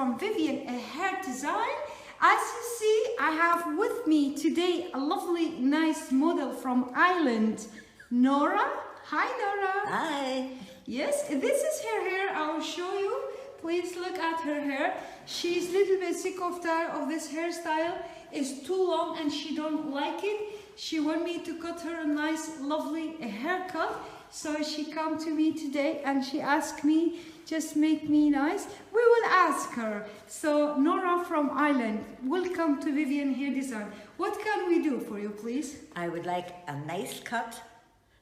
from Vivyan, a hair design. As you see, I have with me today a lovely, nice model from Ireland, Nora. Hi, Nora. Hi. Yes, this is her hair. I will show you. Please look at her hair. She's a little bit sick of this hairstyle. It's too long and she don't like it. She want me to cut her a nice, lovely haircut. So she come to me today and she asked me, just make me nice. We will ask her. So Nora from Ireland, welcome to Vivyan Hair Design. What can we do for you, please? I would like a nice cut,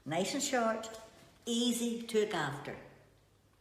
nice and short, easy to look after.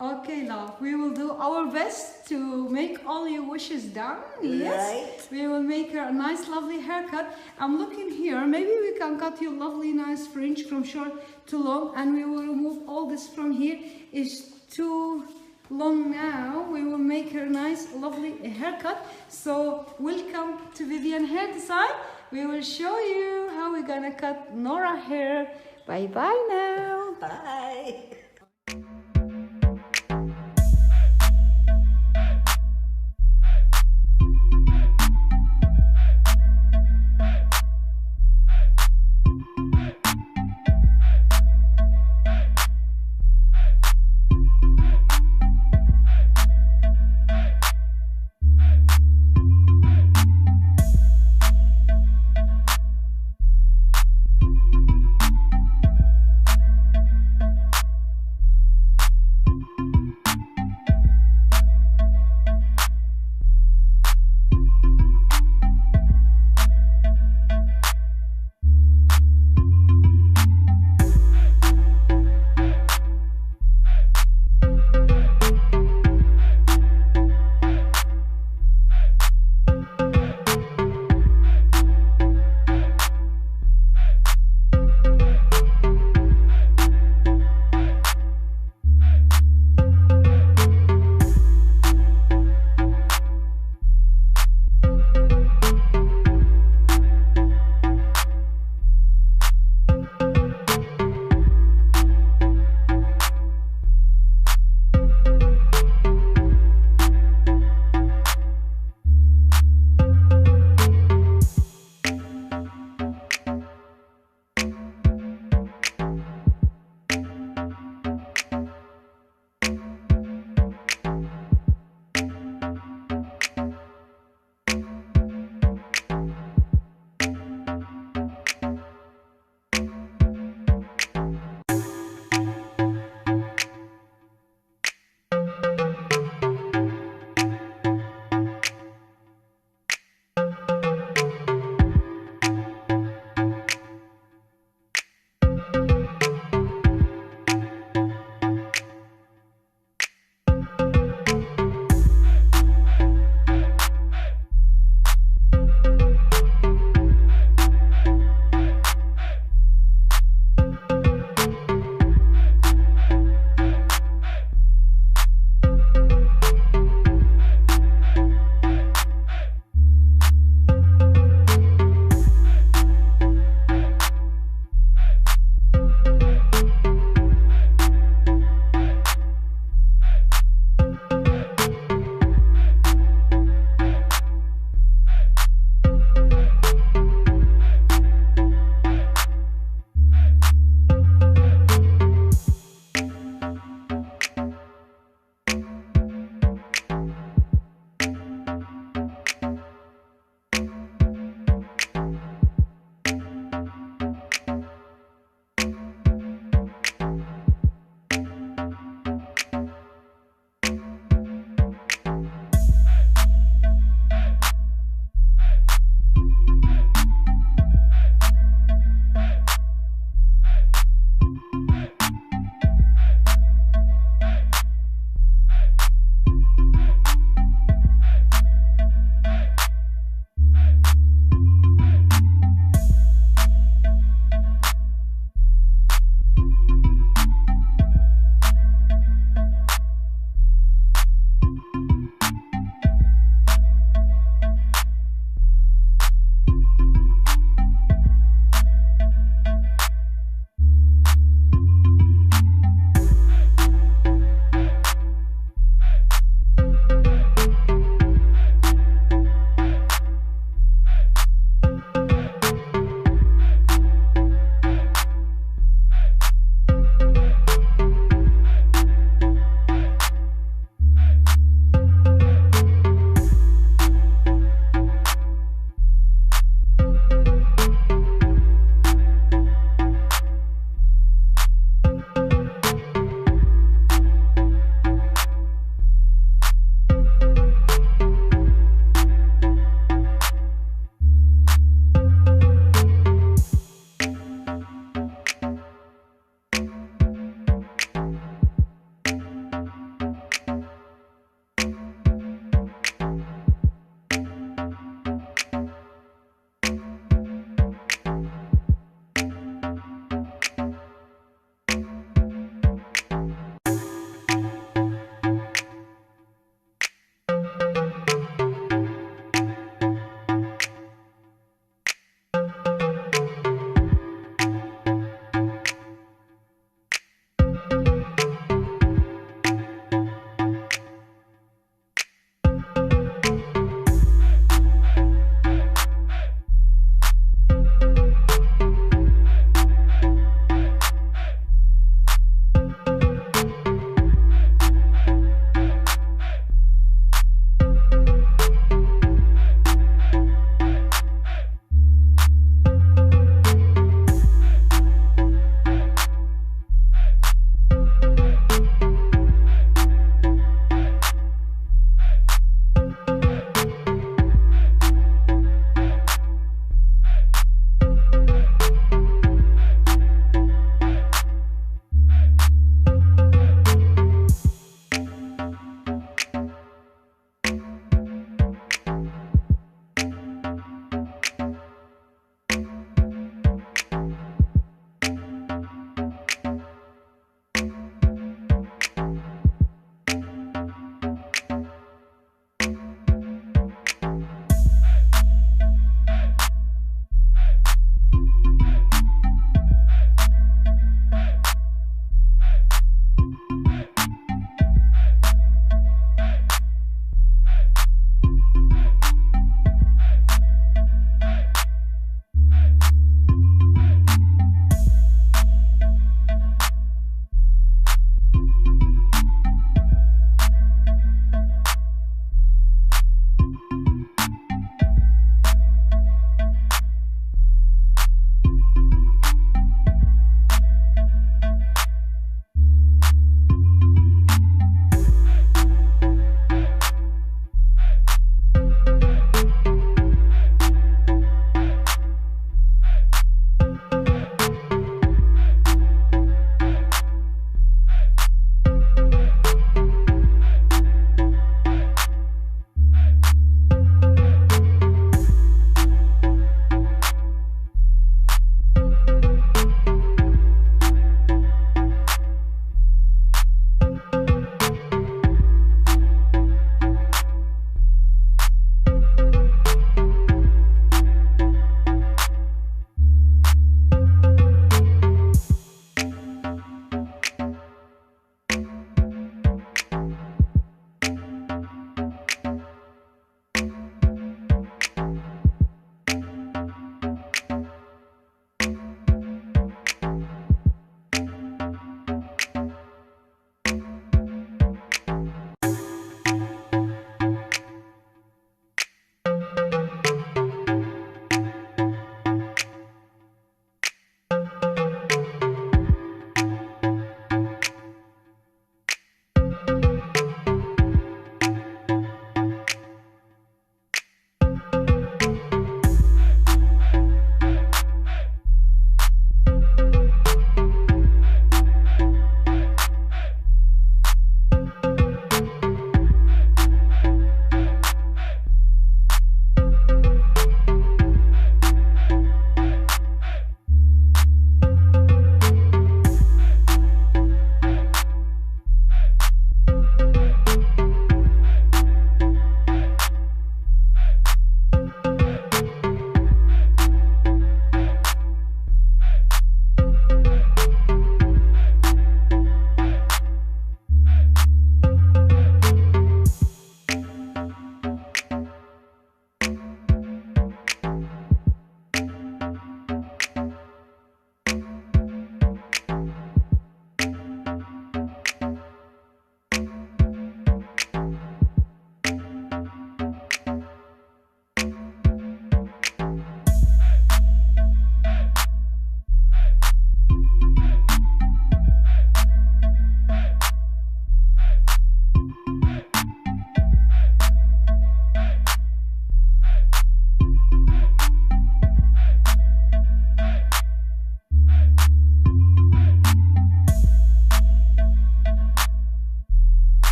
Okay, love, we will do our best to make all your wishes done. Yes, Right. we will make her a nice, lovely haircut. I'm looking here, maybe we can cut you lovely, nice fringe from short to long, and we will remove all this from here. It's too long now. We will make her a nice, lovely haircut. So, welcome to Vivyan Hair Design. We will show you how we're gonna cut Nora hair. Bye-bye now. Bye.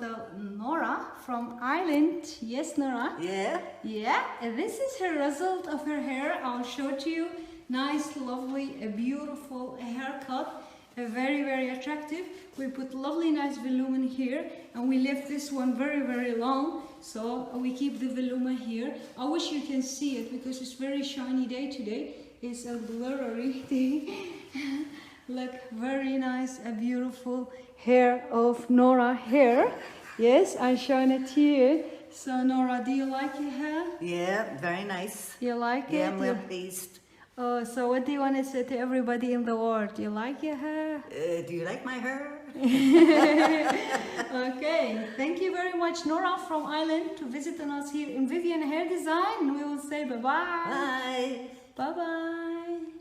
model Nora from Ireland. Yes, Nora? Yeah. Yeah, and this is her result of her hair. I'll show it to you. Nice, lovely, a beautiful haircut. Very, very attractive. We put lovely, nice volume here, and we left this one very, very long. So we keep the volume here. I wish you can see it because it's very shiny day today. It's a blurry day. Look, very nice, a beautiful hair of Nora hair. Yes, I'm showing it to you. So Nora, do you like your hair? Yeah, very nice. You like it? Yeah, I'm well pleased. Oh, so what do you want to say to everybody in the world? Do you like your hair? Do you like my hair? Okay, thank you very much, Nora from Ireland, to visit us here in Vivyan Hair Design. We will say bye-bye. Bye. Bye-bye.